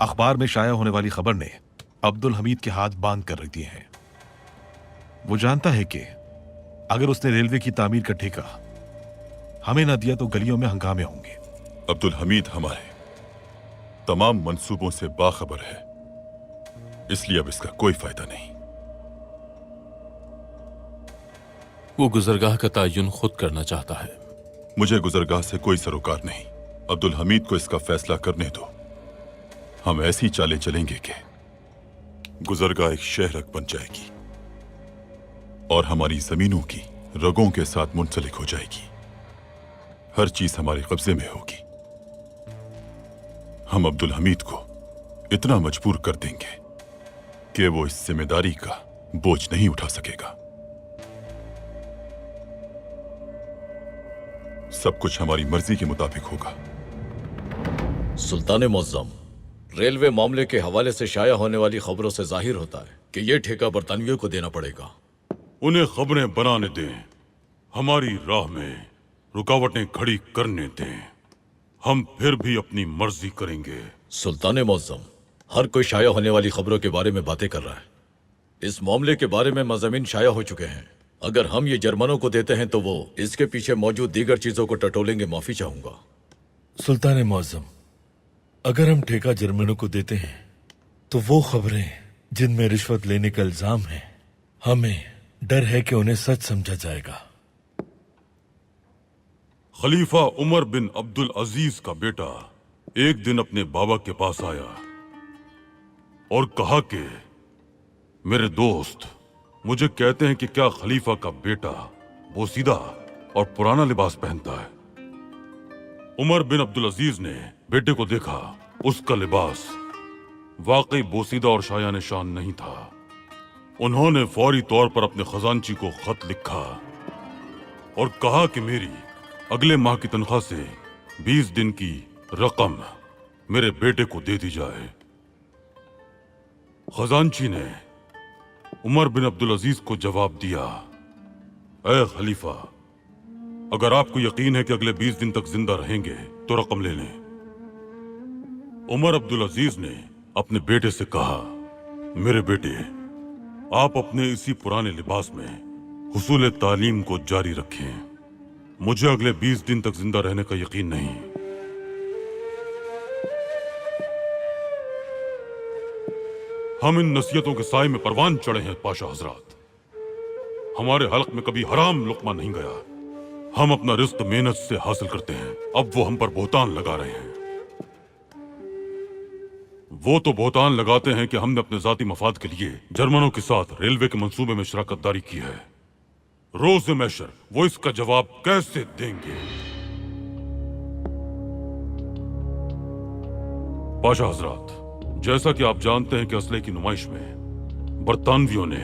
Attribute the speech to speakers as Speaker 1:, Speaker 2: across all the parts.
Speaker 1: अखबार में शाया होने वाली खबर ने अब्दुल हमीद के हाथ बांध कर रख दिए हैं। वो जानता है कि अगर उसने रेलवे की तामीर का ठेका हमें ना दिया तो गलियों में हंगामे होंगे।
Speaker 2: अब्दुल हमीद हमारे तमाम मंसूबों से बाखबर है, इसलिए अब इसका कोई फायदा नहीं।
Speaker 3: वो गुजरगाह का तयन खुद करना चाहता है।
Speaker 2: मुझे गुजरगाह से कोई सरोकार नहीं। अब्दुल हमीद को इसका फैसला करने दो। हम ऐसी चालें चलेंगे कि गुजरगाह एक शहरक बन जाएगी और हमारी जमीनों की रगों के साथ मुंसलिक हो जाएगी। हर चीज हमारे कब्जे में होगी। हम अब्दुल हमीद को इतना मजबूर कर देंगे कि वो इस जिम्मेदारी का बोझ नहीं उठा सकेगा। सब कुछ हमारी मर्जी के मुताबिक होगा।
Speaker 4: सुल्तान मुअज्जम, रेलवे मामले के हवाले से शाया होने वाली खबरों से जाहिर होता है कि यह ठेका बरतानियों को देना पड़ेगा।
Speaker 5: उन्हें खबरें बनाने दें, हमारी राह में रुकावटें खड़ी करने दें। हम फिर भी अपनी मर्जी करेंगे।
Speaker 4: सुल्तान मुअज्जम, हर कोई शाया होने वाली खबरों के बारे में बातें कर रहा है। इस मामले के बारे में मज़ामीन शाया हो चुके हैं। अगर हम ये जर्मनों को देते हैं तो वो इसके पीछे मौजूद दीगर चीजों को टटोलेंगे। माफी चाहूंगा।
Speaker 3: सुल्तान मुअज्जम, अगर हम ठेका जर्मनों को देते हैं तो वो खबरें जिनमें रिश्वत लेने का इल्जाम है, हमें डर है कि उन्हें सच समझा जाएगा।
Speaker 5: खलीफा उमर बिन अब्दुल अजीज का बेटा एक दिन अपने बाबा के पास आया और कहा कि मेरे दोस्त मुझे कहते हैं कि क्या खलीफा का बेटा बोसीदा और पुराना लिबास पहनता है। उमर बिन अब्दुल अजीज ने बेटे को देखा। उसका लिबास वाकई बोसीदा और शायान शान नहीं था। उन्होंने फौरी तौर पर अपने खजांची को खत लिखा और कहा कि मेरी अगले माह की तनख्वाह से 20 दिन की रकम मेरे बेटे को दे दी जाए। खजांची ने उमर बिन अब्दुल अजीज को जवाब दिया, ऐ खलीफा, अगर आपको यकीन है कि अगले 20 दिन तक जिंदा रहेंगे तो रकम ले लें। उमर अब्दुल अजीज ने अपने बेटे से कहा, मेरे बेटे, आप अपने इसी पुराने लिबास में हुसूल तालीम को जारी रखें। मुझे अगले 20 दिन तक जिंदा रहने का यकीन नहीं। हम इन नसीहतों के साए में परवान चढ़े हैं पाशा हजरात। हमारे हल्क में कभी हराम लुक्मा नहीं गया। हम अपना रिस्क मेहनत से हासिल करते हैं। अब वो हम पर बोहतान लगा रहे हैं। वो तो बोहतान लगाते हैं कि हमने अपने जाती मफाद के लिए जर्मनों के साथ रेलवे के मंसूबे में शराकतदारी की है। रोज़ मैशर वो इसका जवाब कैसे देंगे? पाशा हजरात, जैसा कि आप जानते हैं कि असले की नुमाइश में बरतानवियों ने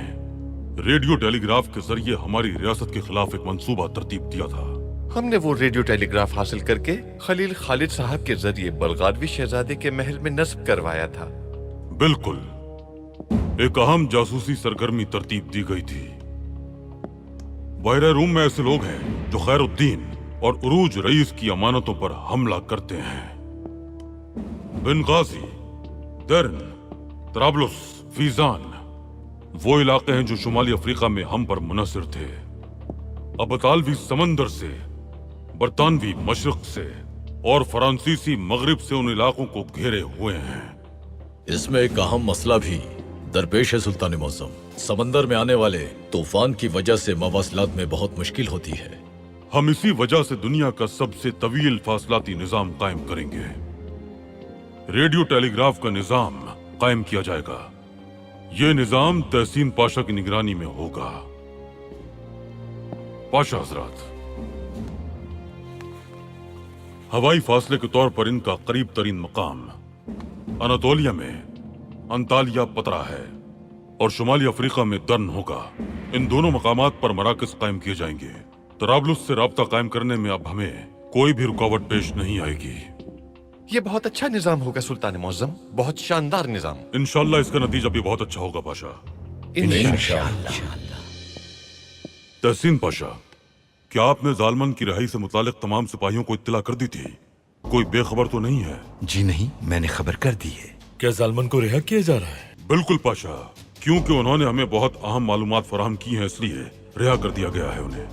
Speaker 5: रेडियो टेलीग्राफ के जरिए हमारी रियासत के खिलाफ एक मंसूबा तरतीब दिया था।
Speaker 6: हमने वो रेडियो टेलीग्राफ हासिल करके खलील खालिद साहब के जरिए बलगावी शहजादे के महल में नस्ब करवाया था।
Speaker 5: बिल्कुल, एक अहम जासूसी सरगर्मी तरतीब दी गई थी। बहरे रूम में ऐसे लोग हैं जो खैरुद्दीन और उरूज रईस की अमानतों पर हमला करते हैं। बेनगाजी, दर्न, तराबलुस, फीजान वो इलाके हैं जो शुमाली अफ्रीका में हम पर मुनसर थे। अब अतालवी समंदर से, बरतानवी मशरक से और फ्रांसीसी मगरिब से उन इलाकों को घेरे हुए हैं।
Speaker 4: इसमें एक अहम मसला भी दरपेश है सुल्तान मुअज्जम। समंदर में आने वाले तूफान की वजह से मवासलात में बहुत मुश्किल होती है।
Speaker 5: हम इसी वजह से दुनिया का सबसे तवील फासलाती निजाम कायम करेंगे। रेडियो टेलीग्राफ का निजाम कायम किया जाएगा। यह निजाम तहसीन पाशा की निगरानी में होगा। पाशा हजरात, हवाई फासले के तौर पर इनका करीब तरीन मकाम अनातोलिया में अंतालिया पतरा है और शुमाली अफ्रीका में दर्न होगा। इन दोनों मकामात पर मराकज कायम किए जाएंगे। तराबलुस से राब्ता कायम करने में अब हमें कोई भी रुकावट पेश नहीं आएगी।
Speaker 6: ये बहुत अच्छा निजाम होगा सुल्तान मुअज्जम, बहुत शानदार निजाम।
Speaker 5: इंशाल्लाह इसका नतीजा भी बहुत अच्छा होगा पाशा।
Speaker 6: इंशाल्लाह।
Speaker 5: तहसीन पाशा, क्या आपने जालमन की रिहाई से मुतालिक तमाम सिपाहियों को इत्तला कर दी थी? कोई बेखबर तो नहीं है?
Speaker 7: जी नहीं, मैंने खबर कर दी है।
Speaker 3: क्या जालमन को रिहा किया जा रहा है?
Speaker 5: बिल्कुल पाशा, क्योंकि उन्होंने हमें बहुत अहम मालूमात फराहम की हैं, इसलिए रिहा कर दिया गया है उन्हें।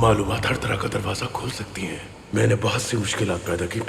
Speaker 7: मालूमात हर तरह का दरवाजा खोल सकती हैं। मैंने बहुत सी मुश्किलात पैदा की